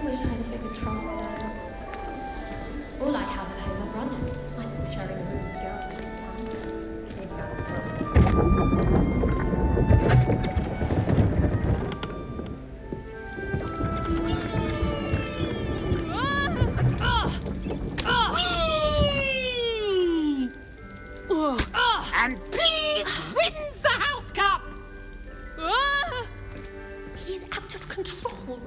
wish I had a bigger trunk. All I have at home are runners. I think sharing a room with And Pete wins the House Cup! He's out of control.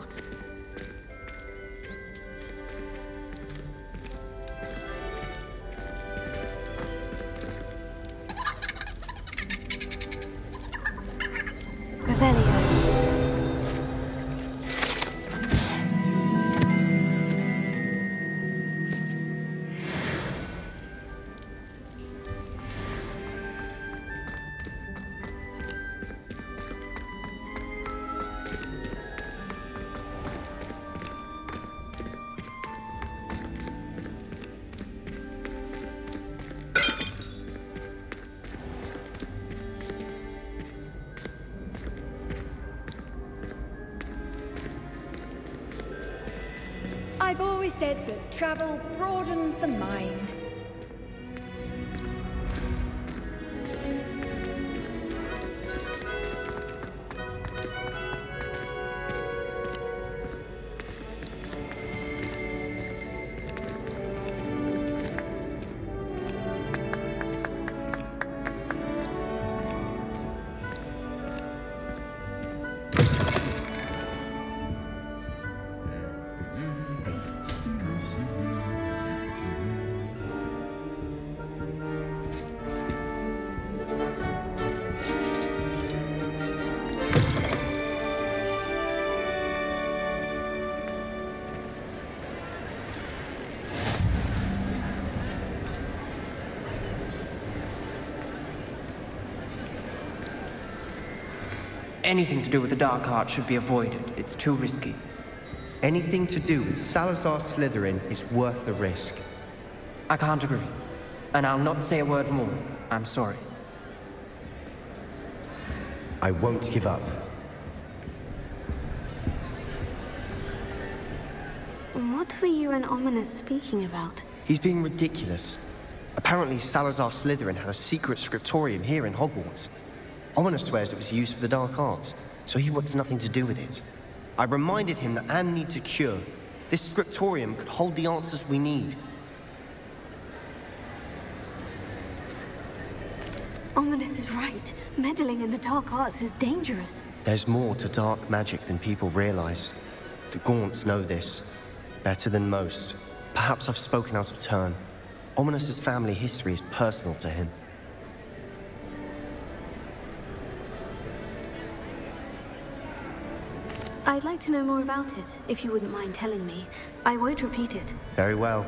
I've always said that travel broadens the mind. Anything to do with the dark art should be avoided. It's too risky. Anything to do with Salazar Slytherin is worth the risk. I can't agree. And I'll not say a word more. I'm sorry. I won't give up. What were you and Ominis speaking about? He's being ridiculous. Apparently Salazar Slytherin had a secret scriptorium here in Hogwarts. Ominis swears it was used for the dark arts, so he wants nothing to do with it. I reminded him that Anne needs a cure. This scriptorium could hold the answers we need. Ominis is right. Meddling in the dark arts is dangerous. There's more to dark magic than people realize. The Gaunts know this. Better than most. Perhaps I've spoken out of turn. Ominis' family history is personal to him. I'd like to know more about it, if you wouldn't mind telling me. I won't repeat it. Very well.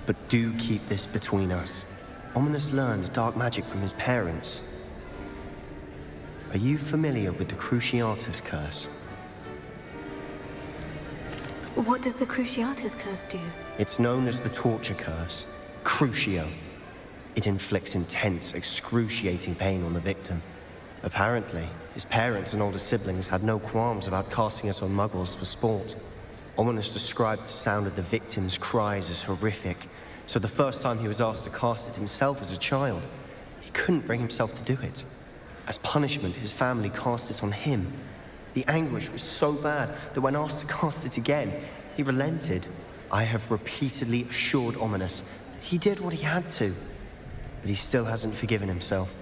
But do keep this between us. Ominis learned dark magic from his parents. Are you familiar with the Cruciatus Curse? What does the Cruciatus Curse do? It's known as the Torture Curse. Crucio. It inflicts intense, excruciating pain on the victim. Apparently, his parents and older siblings had no qualms about casting it on muggles for sport. Ominis described the sound of the victim's cries as horrific, so the first time he was asked to cast it himself as a child, he couldn't bring himself to do it. As punishment, his family cast it on him. The anguish was so bad that when asked to cast it again, he relented. I have repeatedly assured Ominis that he did what he had to, but he still hasn't forgiven himself.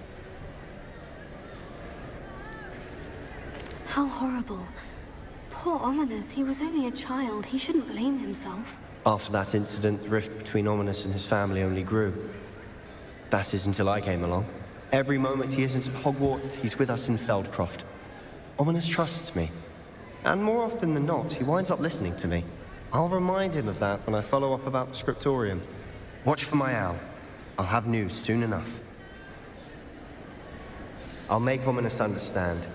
How horrible. Poor Ominis, he was only a child. He shouldn't blame himself. After that incident, the rift between Ominis and his family only grew. That is until I came along. Every moment he isn't at Hogwarts, he's with us in Feldcroft. Ominis trusts me. And more often than not, he winds up listening to me. I'll remind him of that when I follow up about the Scriptorium. Watch for my owl. I'll have news soon enough. I'll make Ominis understand.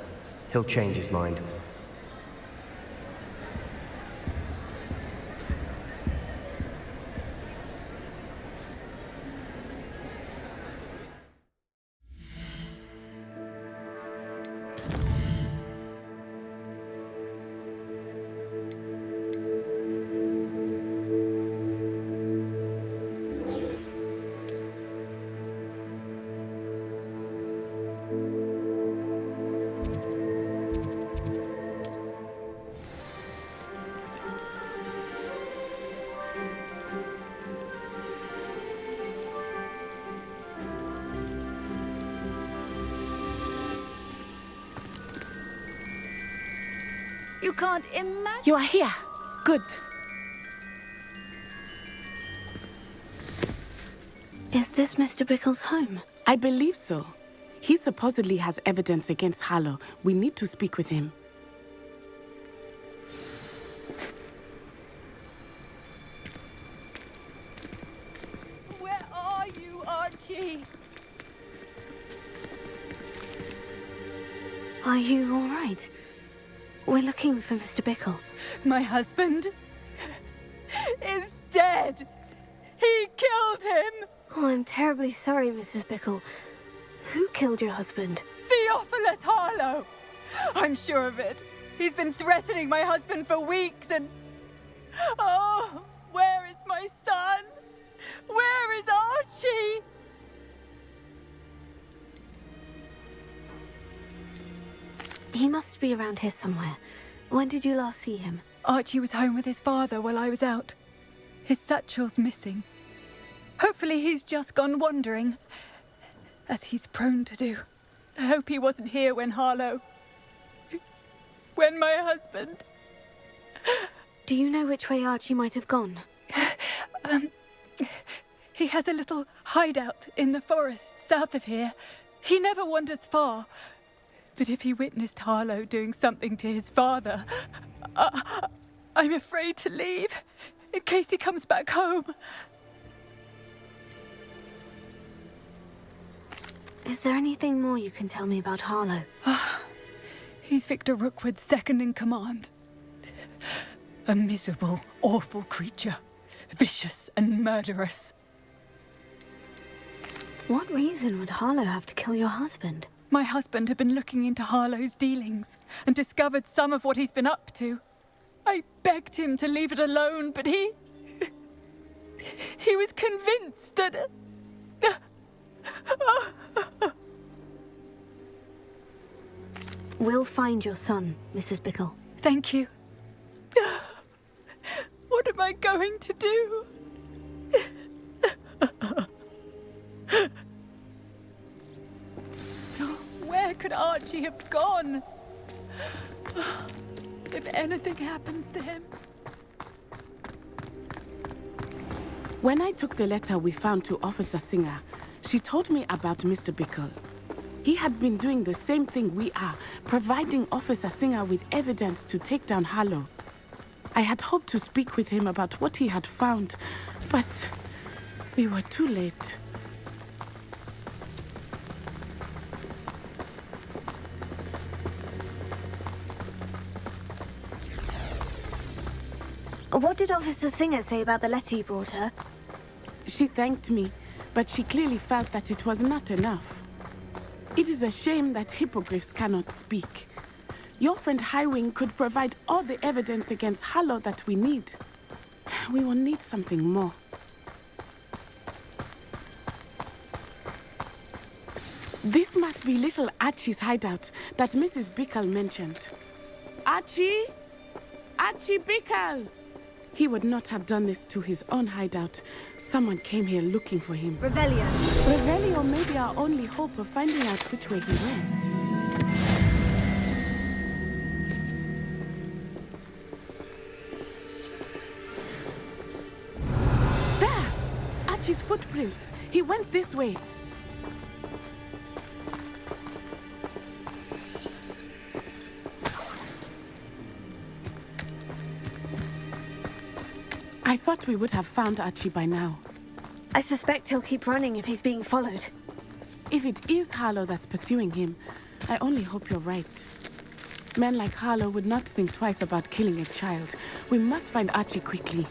He'll change his mind. You can't imagine. You are here. Good. Is this Mr. Bickle's home? I believe so. He supposedly has evidence against Sallow. We need to speak with him. Where are you, Archie? Are you all right? We're looking for Mr. Bickle. My husband is dead. He killed him. Oh, I'm terribly sorry, Mrs. Bickle. Who killed your husband? Theophilus Harlow. I'm sure of it. He's been threatening my husband for weeks and... Oh, where is my son? Where is Archie? He must be around here somewhere. When did you last see him? Archie was home with his father while I was out. His satchel's missing. Hopefully he's just gone wandering, as he's prone to do. I hope he wasn't here when my husband... Do you know which way Archie might have gone? He has a little hideout in the forest south of here. He never wanders far. But if he witnessed Harlow doing something to his father, I'm afraid to leave, in case he comes back home. Is there anything more you can tell me about Harlow? He's Victor Rookwood's second in command. A miserable, awful creature. Vicious and murderous. What reason would Harlow have to kill your husband? My husband had been looking into Harlow's dealings and discovered some of what he's been up to. I begged him to leave it alone, but he was convinced that... We'll find your son, Mrs. Bickle. Thank you. What am I going to do? Where could Archie have gone? If anything happens to him... When I took the letter we found to Officer Singer, she told me about Mr. Bickle. He had been doing the same thing we are, providing Officer Singer with evidence to take down Harlow. I had hoped to speak with him about what he had found, but we were too late. What did Officer Singer say about the letter you brought her? She thanked me, but she clearly felt that it was not enough. It is a shame that hippogriffs cannot speak. Your friend Highwing could provide all the evidence against Harlow that we need. We will need something more. This must be little Archie's hideout that Mrs. Bickle mentioned. Archie? Archie Bickle! He would not have done this to his own hideout. Someone came here looking for him. Revelio. Revelio may be our only hope of finding out which way he went. There! Archie's footprints. He went this way. I thought we would have found Archie by now. I suspect he'll keep running if he's being followed. If it is Harlow that's pursuing him, I only hope you're right. Men like Harlow would not think twice about killing a child. We must find Archie quickly.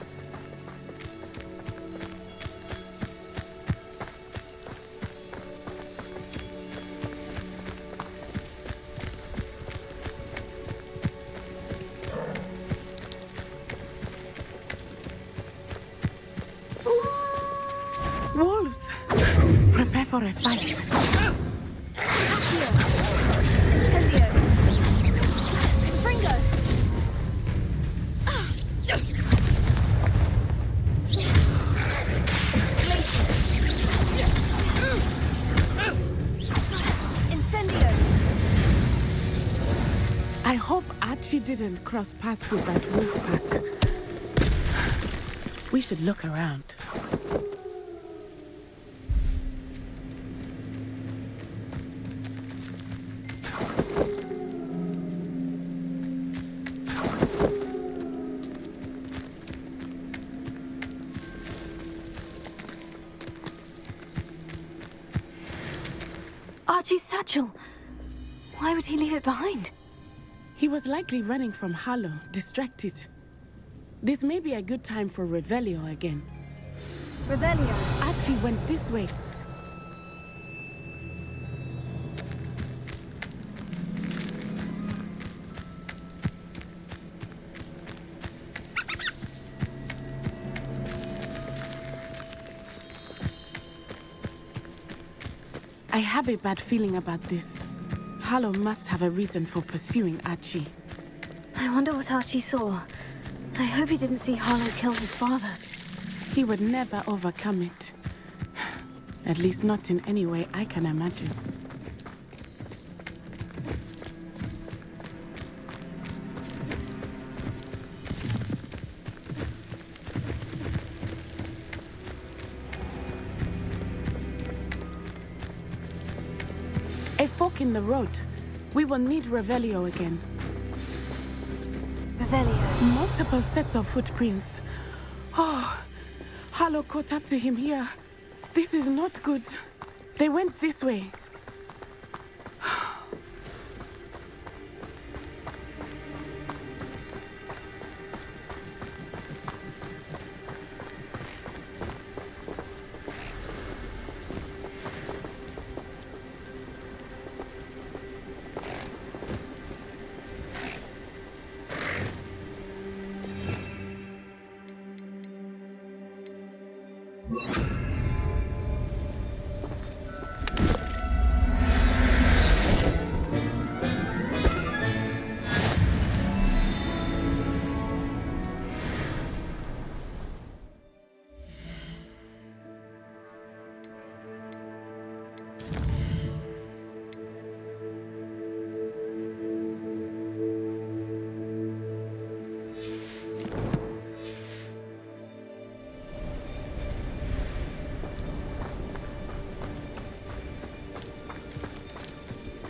Wolves! Prepare for a fight. Incendio! Fringo! I hope Archie didn't cross paths with that wolf pack. We should look around. Archie's satchel. Why would he leave it behind? He was likely running from Harlow, distracted. This may be a good time for Revelio again. Revelio. Archie went this way. I have a bad feeling about this. Harlow must have a reason for pursuing Archie. I wonder what Archie saw. I hope he didn't see Harlow kill his father. He would never overcome it. At least not in any way I can imagine. A fork in the road. We will need Revelio again. Revelio. Multiple sets of footprints. Oh, Harlow caught up to him here. This is not good. They went this way.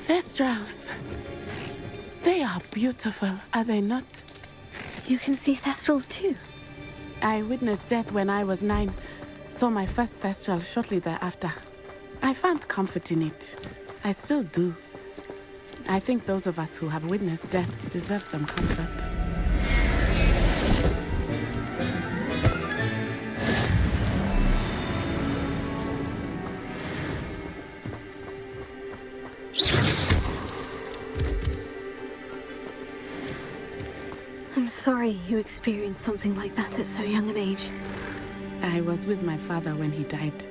Thestrals. They are beautiful, are they not? You can see Thestrals too. I witnessed death when I was 9. Saw my first Thestral shortly thereafter. I found comfort in it. I still do. I think those of us who have witnessed death deserve some comfort. I'm sorry you experienced something like that at so young an age. I was with my father when he died.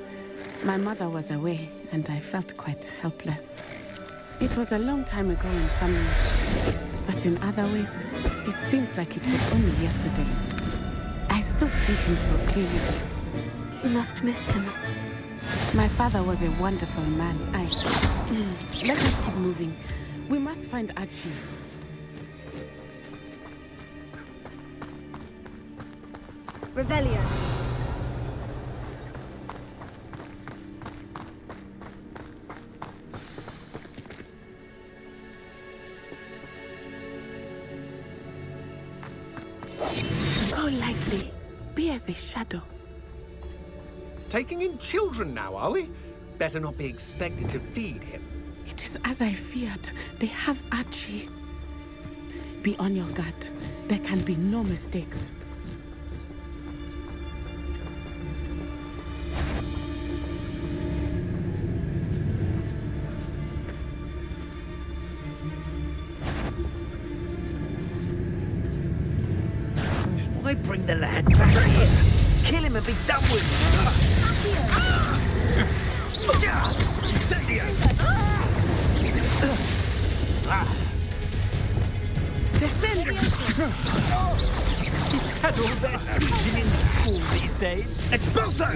My mother was away, and I felt quite helpless. It was a long time ago in some ways, but in other ways, it seems like it was only yesterday. I still see him so clearly. You must miss him. My father was a wonderful man. Let us keep moving. We must find Archie. Revelio. Go lightly. Be as a shadow. Taking in children now, are we? Better not be expected to feed him. It is as I feared. They have Archie. Be on your guard. There can be no mistakes. Why bring the lad back here? Kill him and be done with it. He's had all their teaching in school these days. Expulso!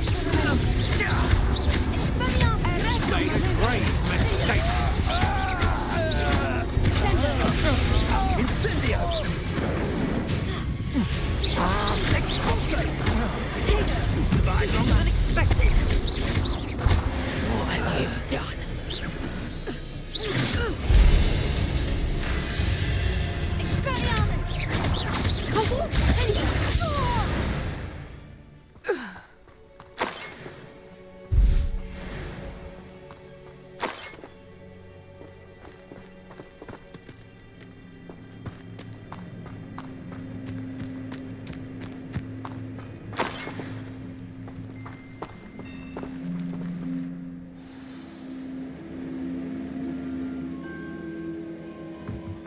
Made a grave mistake. Incendio! Ascendio! Expulso! You survived longer than expected! What have you done?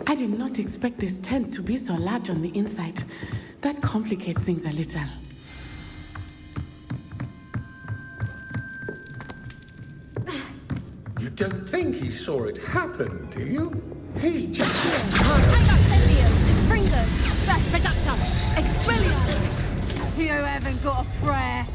I did not expect this tent to be so large on the inside. That complicates things a little. You don't think he saw it happen, do you? He's just... Ascendio! Fringo! That's Reductor! Expelliarmus! You haven't got a prayer.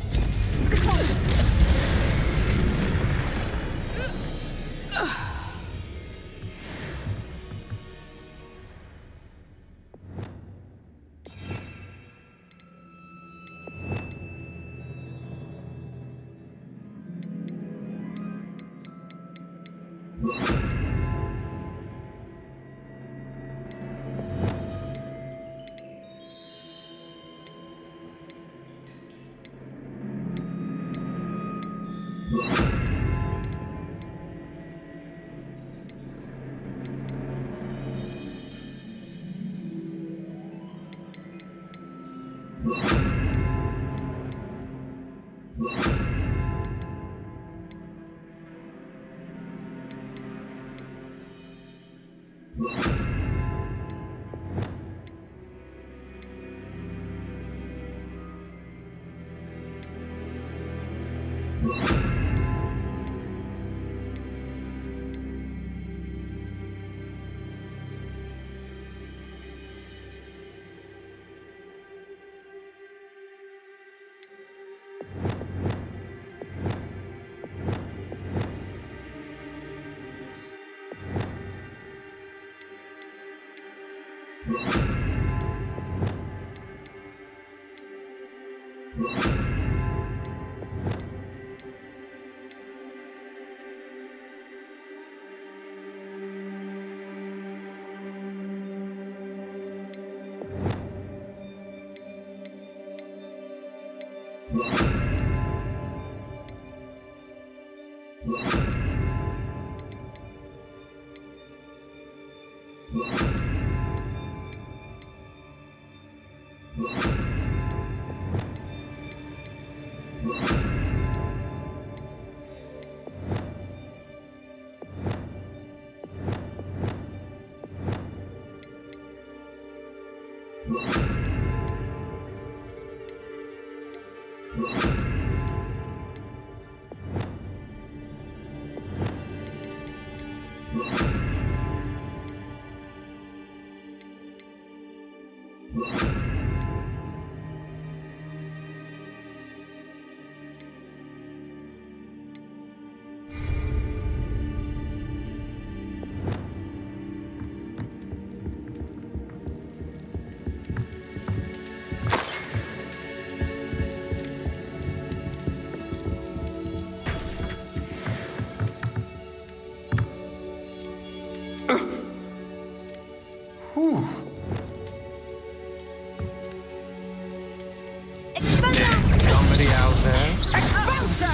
Somebody out there? Expulso!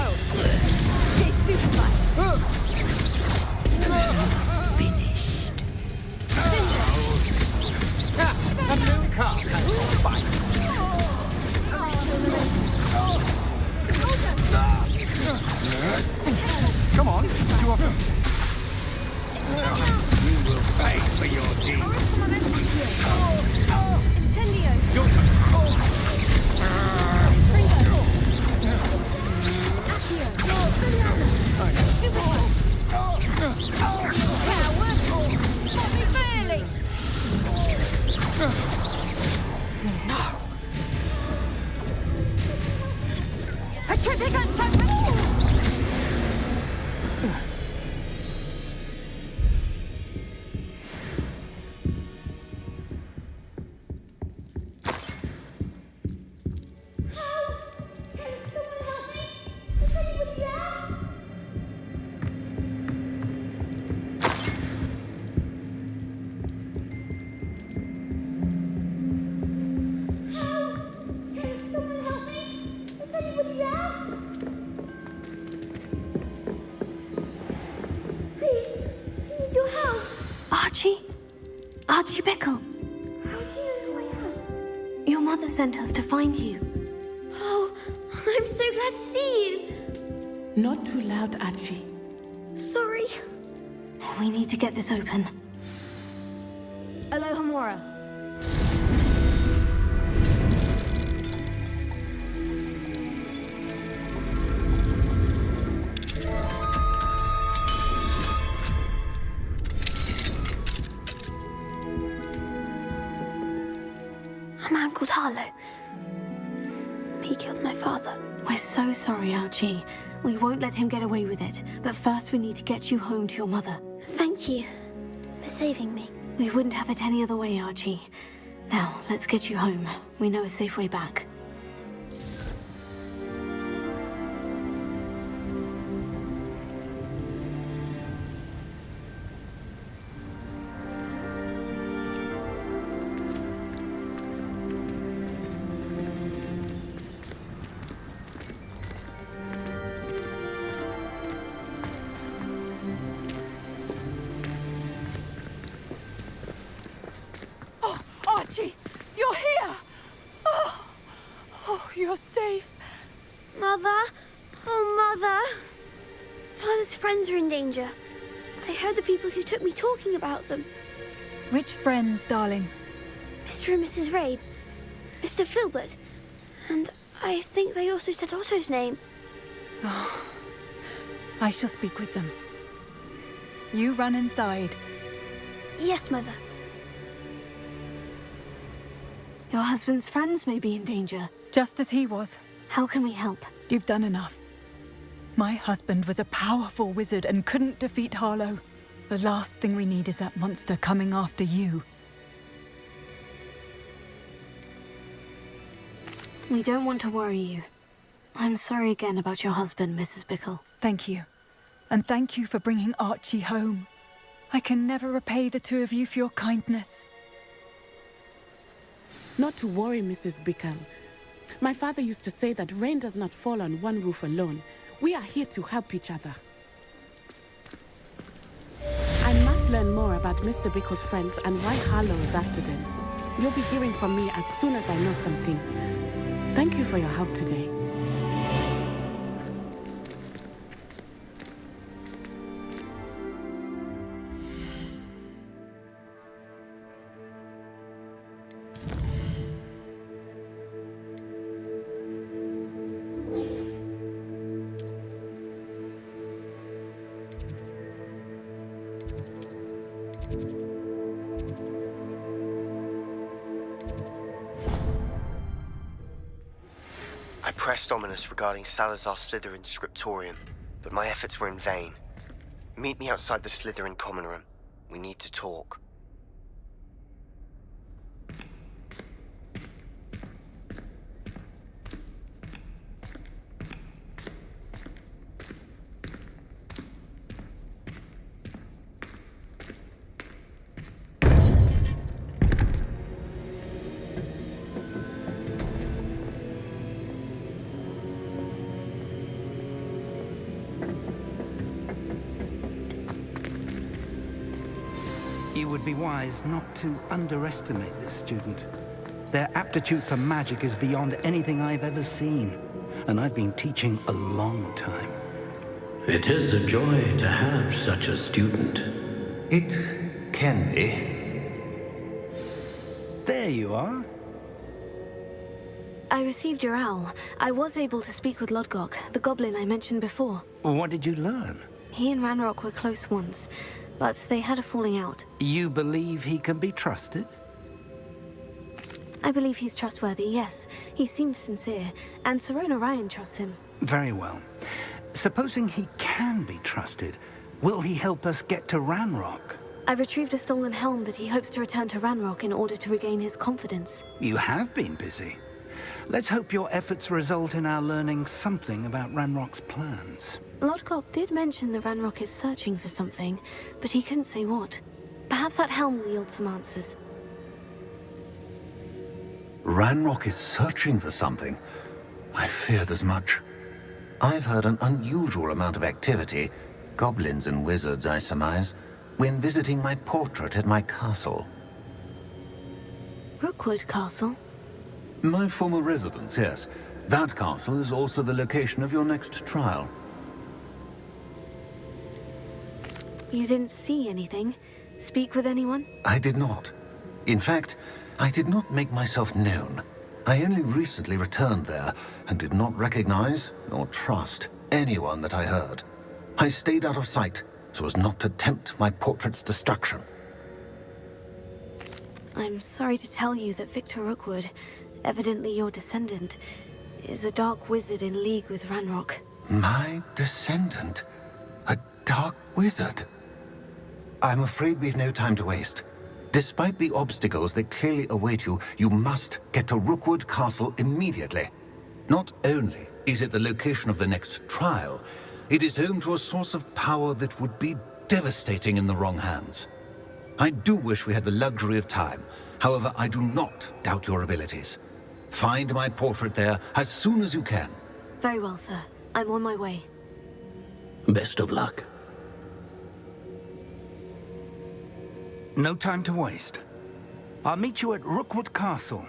Get stupefied! Finished. A new card has spiked. Come on, you are... You will pay for your deeds. Incendio! Your turn. sent us to find you. Oh, I'm so glad to see you. Not too loud, Archie. Sorry. We need to get this open. Aloha Mora. A man called Harlow. He killed my father. We're so sorry, Archie. We won't let him get away with it. But first we need to get you home to your mother. Thank you for saving me. We wouldn't have it any other way, Archie. Now, let's get you home. We know a safe way back. Archie, you're here! Oh, you're safe. Mother? Oh, Mother. Father's friends are in danger. I heard the people who took me talking about them. Which friends, darling? Mr. and Mrs. Rabe. Mr. Filbert. And I think they also said Otto's name. Oh, I shall speak with them. You run inside. Yes, Mother. Your husband's friends may be in danger. Just as he was. How can we help? You've done enough. My husband was a powerful wizard and couldn't defeat Harlow. The last thing we need is that monster coming after you. We don't want to worry you. I'm sorry again about your husband, Mrs. Bickle. Thank you. And thank you for bringing Archie home. I can never repay the two of you for your kindness. Not to worry, Mrs. Bickle. My father used to say that rain does not fall on one roof alone. We are here to help each other. I must learn more about Mr. Bickle's friends and why Harlow is after them. You'll be hearing from me as soon as I know something. Thank you for your help today. I pressed Ominis regarding Salazar Slytherin's Scriptorium, but my efforts were in vain. Meet me outside the Slytherin common room. We need to talk. You would be wise not to underestimate this student. Their aptitude for magic is beyond anything I've ever seen, and I've been teaching a long time. It is a joy to have such a student. It can be. There you are. I received your owl. I was able to speak with Lodgok, the goblin I mentioned before. What did you learn? He and Ranrock were close once, but they had a falling out. You believe he can be trusted? I believe he's trustworthy, yes. He seems sincere, and Serona Ryan trusts him. Very well. Supposing he can be trusted, will he help us get to Ranrock? I retrieved a stolen helm that he hopes to return to Ranrock in order to regain his confidence. You have been busy. Let's hope your efforts result in our learning something about Ranrock's plans. Lodgok did mention that Ranrock is searching for something, but he couldn't say what. Perhaps that helm will yield some answers. Ranrock is searching for something. I feared as much. I've heard an unusual amount of activity, goblins and wizards, I surmise, when visiting my portrait at my castle. Rookwood Castle? My former residence, yes. That castle is also the location of your next trial. You didn't see anything? Speak with anyone? I did not. In fact, I did not make myself known. I only recently returned there, and did not recognize nor trust anyone that I heard. I stayed out of sight, so as not to tempt my portrait's destruction. I'm sorry to tell you that Victor Rookwood, evidently your descendant, is a dark wizard in league with Ranrock. My descendant? A dark wizard? I'm afraid we've no time to waste. Despite the obstacles that clearly await you, you must get to Rookwood Castle immediately. Not only is it the location of the next trial, it is home to a source of power that would be devastating in the wrong hands. I do wish we had the luxury of time. However, I do not doubt your abilities. Find my portrait there as soon as you can. Very well, sir. I'm on my way. Best of luck. No time to waste. I'll meet you at Rookwood Castle.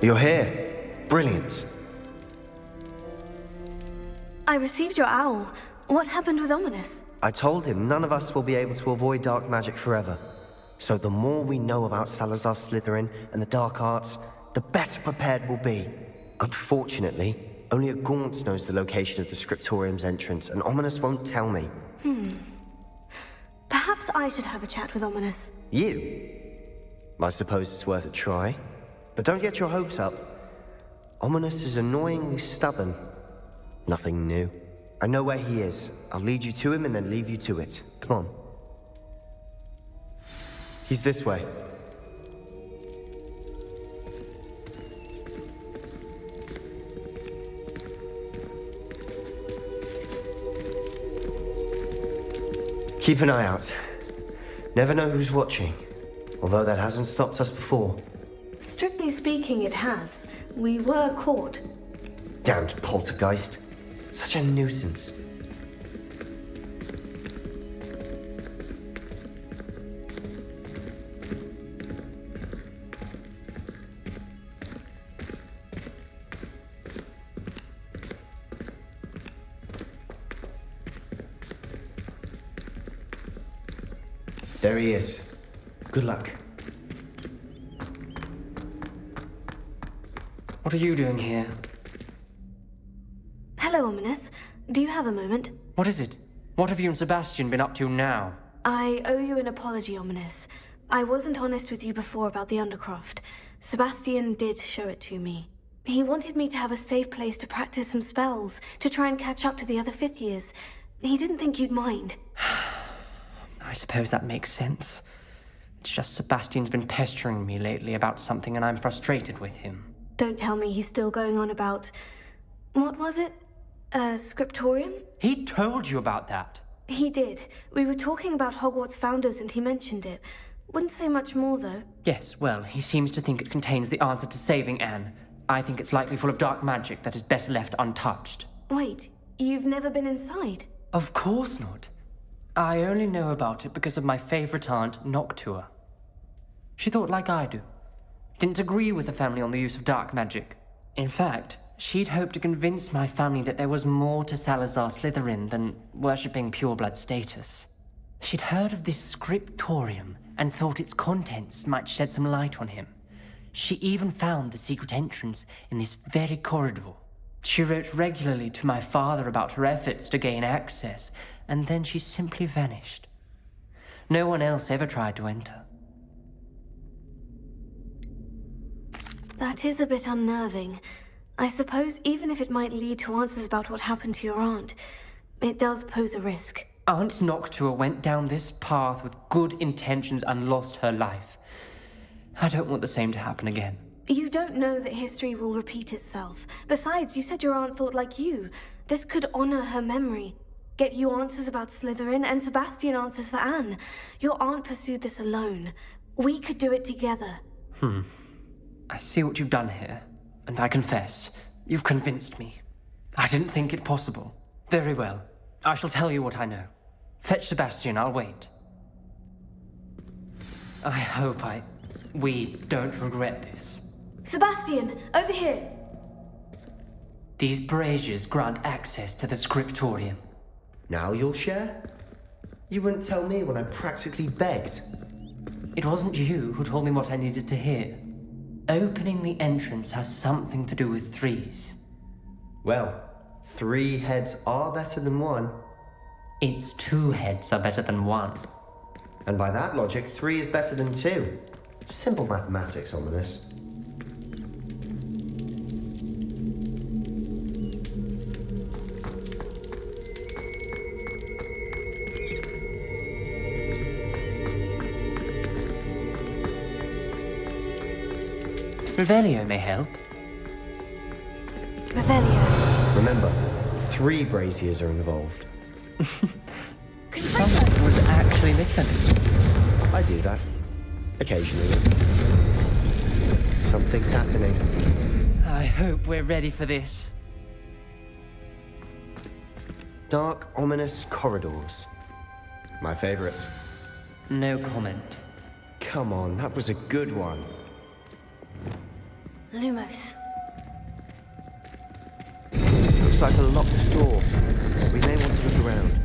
You're here. Brilliant. I received your owl. What happened with Ominis? I told him none of us will be able to avoid dark magic forever. So the more we know about Salazar Slytherin and the dark arts, the better prepared we'll be. Unfortunately, only a Gaunt knows the location of the Scriptorium's entrance, and Ominis won't tell me. Perhaps I should have a chat with Ominis. You? I suppose it's worth a try. But don't get your hopes up. Ominis is annoyingly stubborn. Nothing new. I know where he is. I'll lead you to him and then leave you to it. Come on. He's this way. Keep an eye out. Never know who's watching. Although that hasn't stopped us before. Strictly speaking, it has. We were caught. Damned poltergeist. Such a nuisance. There he is. Good luck. What are you doing here? Hello, Ominis. Do you have a moment? What is it? What have you and Sebastian been up to now? I owe you an apology, Ominis. I wasn't honest with you before about the Undercroft. Sebastian did show it to me. He wanted me to have a safe place to practice some spells, to try and catch up to the other fifth years. He didn't think you'd mind. I suppose that makes sense. It's just Sebastian's been pestering me lately about something and I'm frustrated with him. Don't tell me he's still going on about... What was it? Scriptorium? He told you about that? He did. We were talking about Hogwarts founders and he mentioned it. Wouldn't say much more, though. Yes, well, he seems to think it contains the answer to saving Anne. I think it's likely full of dark magic that is better left untouched. Wait, you've never been inside? Of course not. I only know about it because of my favorite aunt, Noctua. She thought like I do. Didn't agree with the family on the use of dark magic. In fact, she'd hoped to convince my family that there was more to Salazar Slytherin than worshipping pureblood status. She'd heard of this Scriptorium and thought its contents might shed some light on him. She even found the secret entrance in this very corridor. She wrote regularly to my father about her efforts to gain access, and then she simply vanished. No one else ever tried to enter. That is a bit unnerving. I suppose even if it might lead to answers about what happened to your aunt, it does pose a risk. Aunt Noctua went down this path with good intentions and lost her life. I don't want the same to happen again. You don't know that history will repeat itself. Besides, you said your aunt thought like you. This could honor her memory. Get you answers about Slytherin, and Sebastian answers for Anne. Your aunt pursued this alone. We could do it together. I see what you've done here, and I confess, you've convinced me. I didn't think it possible. Very well. I shall tell you what I know. Fetch Sebastian, I'll wait. I hope we don't regret this. Sebastian, over here! These braziers grant access to the Scriptorium. Now you'll share? You wouldn't tell me when I practically begged. It wasn't you who told me what I needed to hear. Opening the entrance has something to do with threes. Well, 3 heads are better than 1. It's 2 heads are better than 1. And by that logic, 3 is better than 2. Simple mathematics, Ominis. Revelio may help. Revelio. Remember, 3 braziers are involved. Someone was actually listening. I do that. Occasionally. Something's happening. I hope we're ready for this. Dark, ominous corridors. My favorite. No comment. Come on, that was a good one. Lumos. Looks like a locked door. We may want to look around.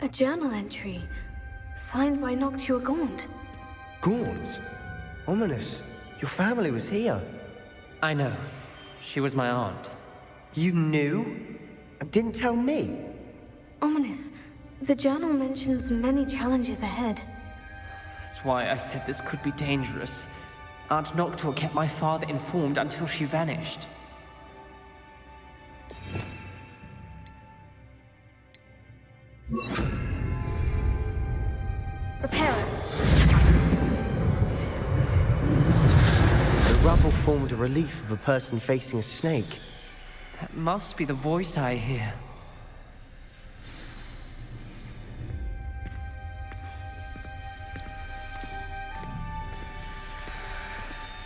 A journal entry, signed by Noctua Gaunt. Gaunt? Ominis, your family was here. I know. She was my aunt. You knew? And didn't tell me? Ominis, the journal mentions many challenges ahead. That's why I said this could be dangerous. Aunt Noctua kept my father informed until she vanished. Prepare. rubble formed a relief of a person facing a snake. That must be the voice I hear.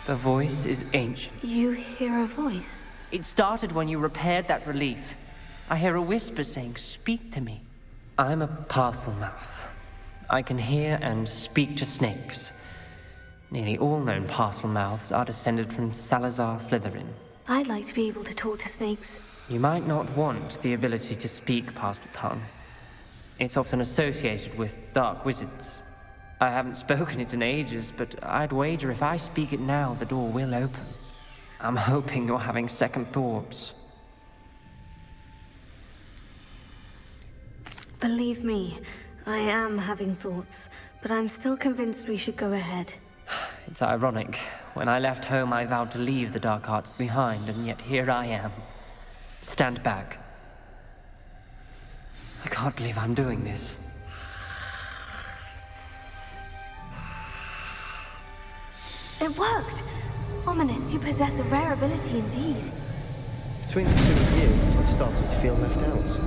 The voice is ancient. You hear a voice? It started when you repaired that relief. I hear a whisper saying, "Speak to me." I'm a parcel mouth. I can hear and speak to snakes. Nearly all known parcel mouths are descended from Salazar Slytherin. I'd like to be able to talk to snakes. You might not want the ability to speak parcel tongue. It's often associated with dark wizards. I haven't spoken it in ages, but I'd wager if I speak it now, the door will open. I'm hoping you're having second thoughts. Believe me, I am having thoughts, but I'm still convinced we should go ahead. It's ironic. When I left home, I vowed to leave the dark arts behind, and yet here I am. Stand back. I can't believe I'm doing this. It worked! Ominis, you possess a rare ability indeed. Between the two of you, I'm starting to feel left out.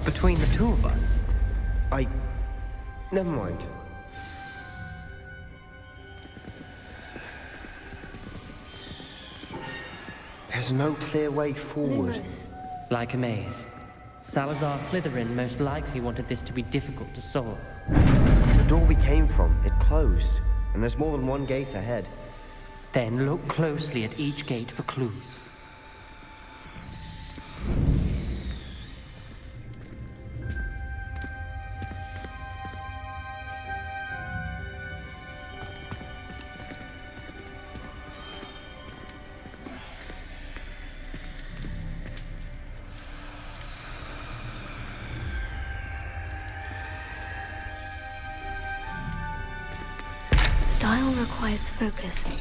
Between the two of us? Never mind. There's no clear way forward. Lumos. Like a maze. Salazar Slytherin most likely wanted this to be difficult to solve. The door we came from, it closed. And there's more than one gate ahead. Then look closely at each gate for clues. Dial requires focus.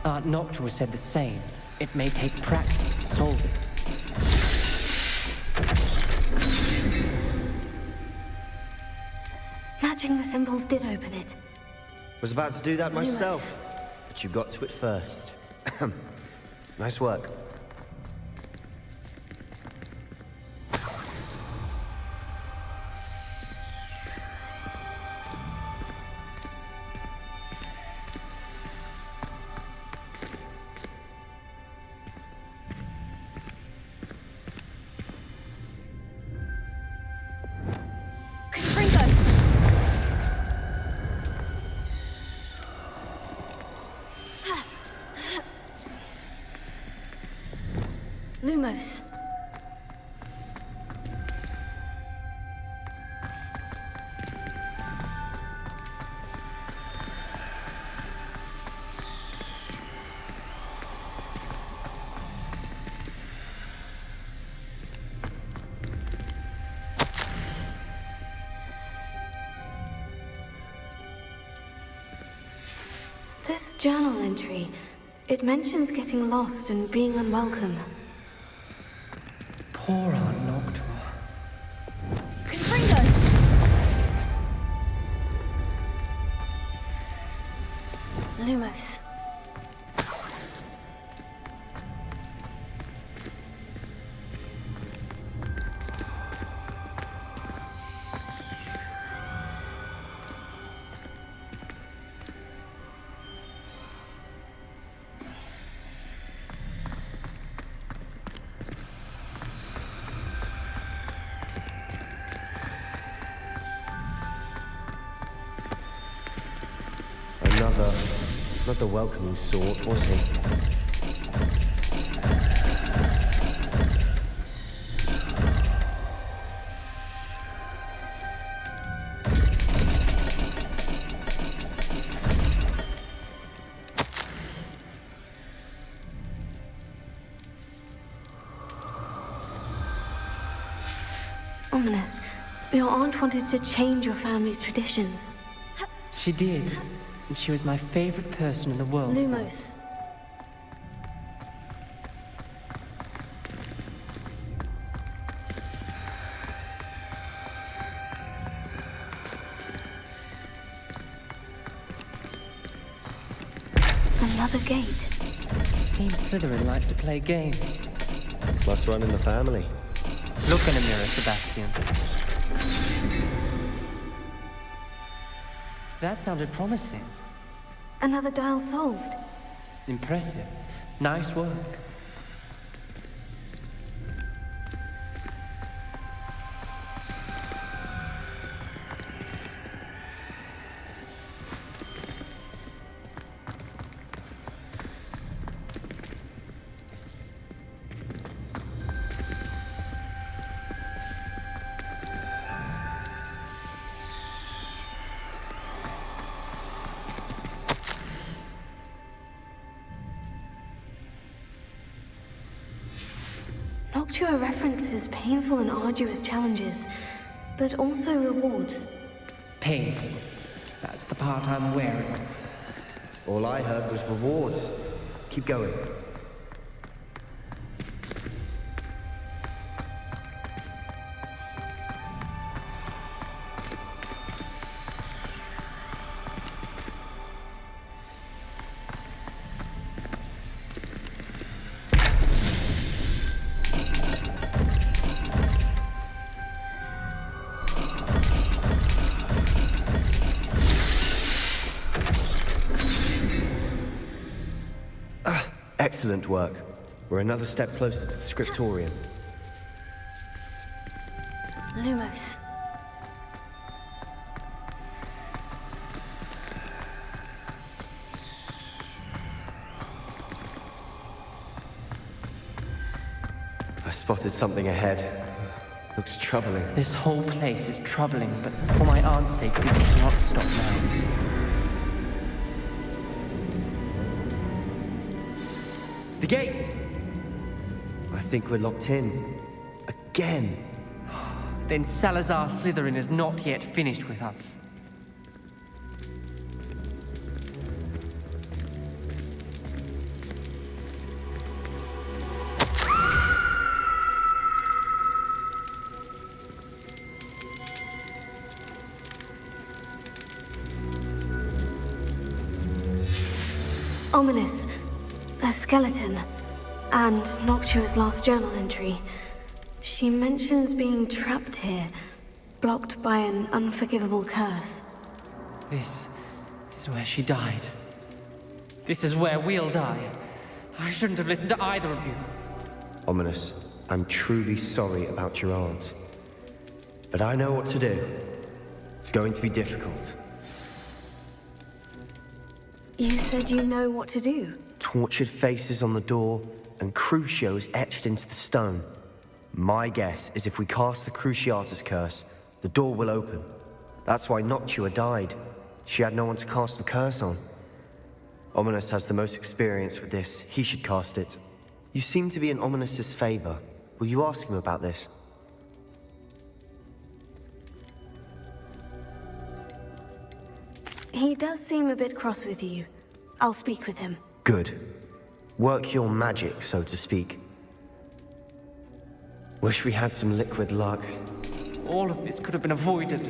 Aunt Noctua said the same. It may take practice to solve it. Matching the symbols did open it. Was about to do that myself, but you got to it first. Nice work. Lumos. This journal entry, it mentions getting lost and being unwelcome. Poor Aunt Noctua. Lumos. Not the welcoming sort, was he? Ominis, your aunt wanted to change your family's traditions. She did. And she was my favorite person in the world. Lumos. Another gate. seems Slytherin like to play games. Must run in the family. Look in a mirror, Sebastian. That sounded promising. Another dial solved. Impressive. Nice work. Noctua references painful and arduous challenges, but also rewards. Painful. That's the part I'm wary of. All I heard was rewards. Keep going. Excellent work. We're another step closer to the Scriptorium. Lumos. I spotted something ahead. Looks troubling. This whole place is troubling, but for my aunt's sake, we cannot stop now. The gate! I think we're locked in. Again. Then Salazar Slytherin is not yet finished with us. Ominis. A skeleton. And Noctua's last journal entry. She mentions being trapped here, blocked by an unforgivable curse. This is where she died. This is where we'll die. I shouldn't have listened to either of you. Ominis, I'm truly sorry about your aunt. But I know what to do. It's going to be difficult. You said you know what to do. Tortured faces on the door, and Crucio is etched into the stone. My guess is if we cast the Cruciatus curse, the door will open. That's why Noctua died. She had no one to cast the curse on. Ominis has the most experience with this. He should cast it. You seem to be in Ominis' favor. Will you ask him about this? He does seem a bit cross with you. I'll speak with him. Good. Work your magic, so to speak. Wish we had some liquid luck. All of this could have been avoided.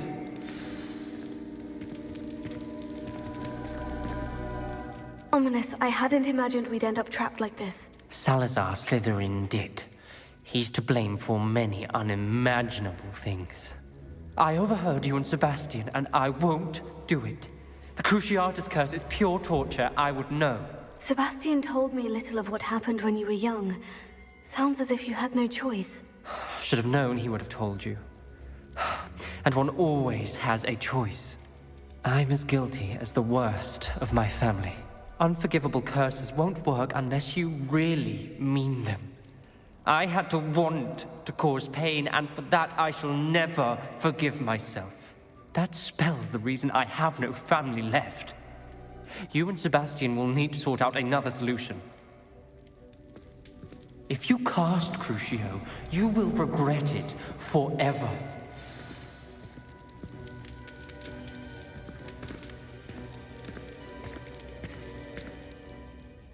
Ominis, I hadn't imagined we'd end up trapped like this. Salazar Slytherin did. He's to blame for many unimaginable things. I overheard you and Sebastian, and I won't do it. The Cruciatus curse is pure torture, I would know. Sebastian told me a little of what happened when you were young. Sounds as if you had no choice. Should have known he would have told you. And one always has a choice. I'm as guilty as the worst of my family. Unforgivable curses won't work unless you really mean them. I had to want to cause pain, and for that I shall never forgive myself. That spells the reason I have no family left. You and Sebastian will need to sort out another solution. If you cast Crucio, you will regret it forever.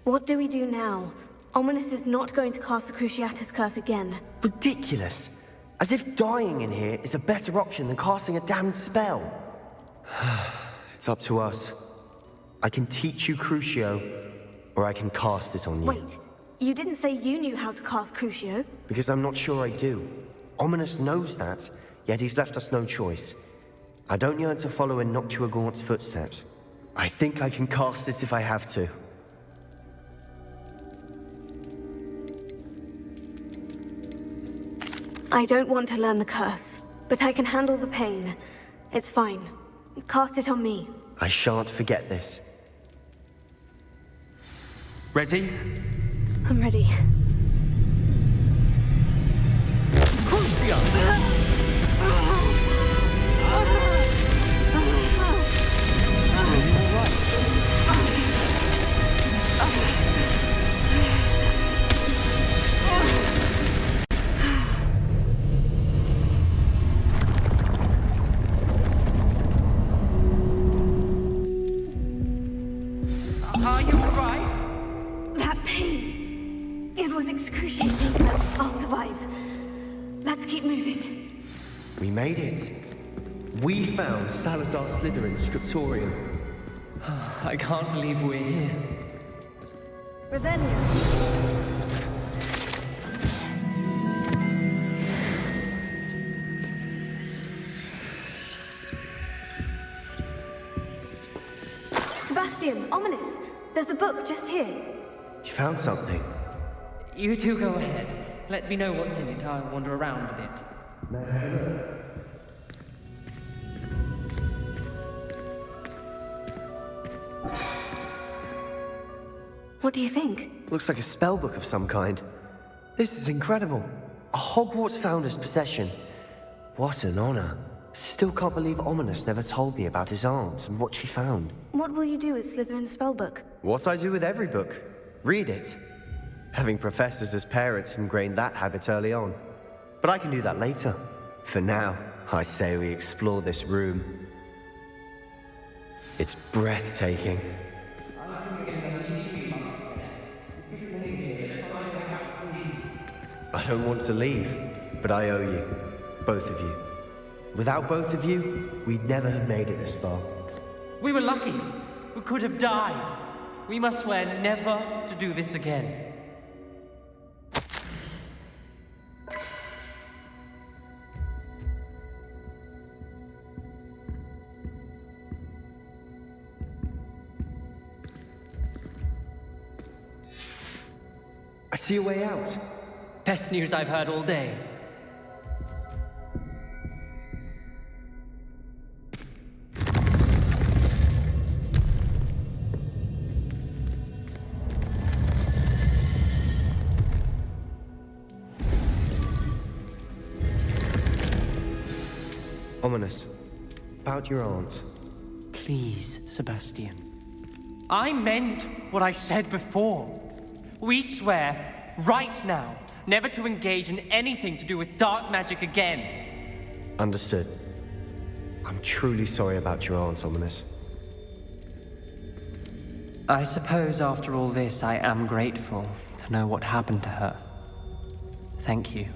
What do we do now? Ominis is not going to cast the Cruciatus curse again. Ridiculous! As if dying in here is a better option than casting a damned spell. It's up to us. I can teach you Crucio, or I can cast it on you. Wait, You didn't say you knew how to cast Crucio. Because I'm not sure I do. Ominis knows that, yet he's left us no choice. I don't yearn to follow in Noctua Gaunt's footsteps. I think I can cast it if I have to. I don't want to learn the curse, but I can handle the pain. It's fine. Cast it on me. I shan't forget this. Ready? I'm ready. Are you all right? That pain. It was excruciating, but I'll survive. Let's keep moving. We made it. We found Salazar Slytherin's Scriptorium. I can't believe we're here. Revelio. Sebastian, Ominis. There's a book just here. You found something? You two go ahead. Let me know what's in it. I'll wander around a bit. What do you think? Looks like a spellbook of some kind. This is incredible. A Hogwarts founder's possession. What an honor. Still can't believe Ominis never told me about his aunt and what she found. What will you do with Slytherin's spellbook? What I do with every book. Read it. Having professors as parents ingrained that habit early on. But I can do that later. For now, I say we explore this room. It's breathtaking. I don't want to leave, but I owe you. Both of you. Without both of you, we'd never have made it this far. We were lucky. We could have died. We must swear never to do this again. I see a way out. Best news I've heard all day. Ominis, about your aunt. Please, Sebastian. I meant what I said before. We swear, right now, never to engage in anything to do with dark magic again. Understood. I'm truly sorry about your aunt, Ominis. I suppose after all this, I am grateful to know what happened to her. Thank you.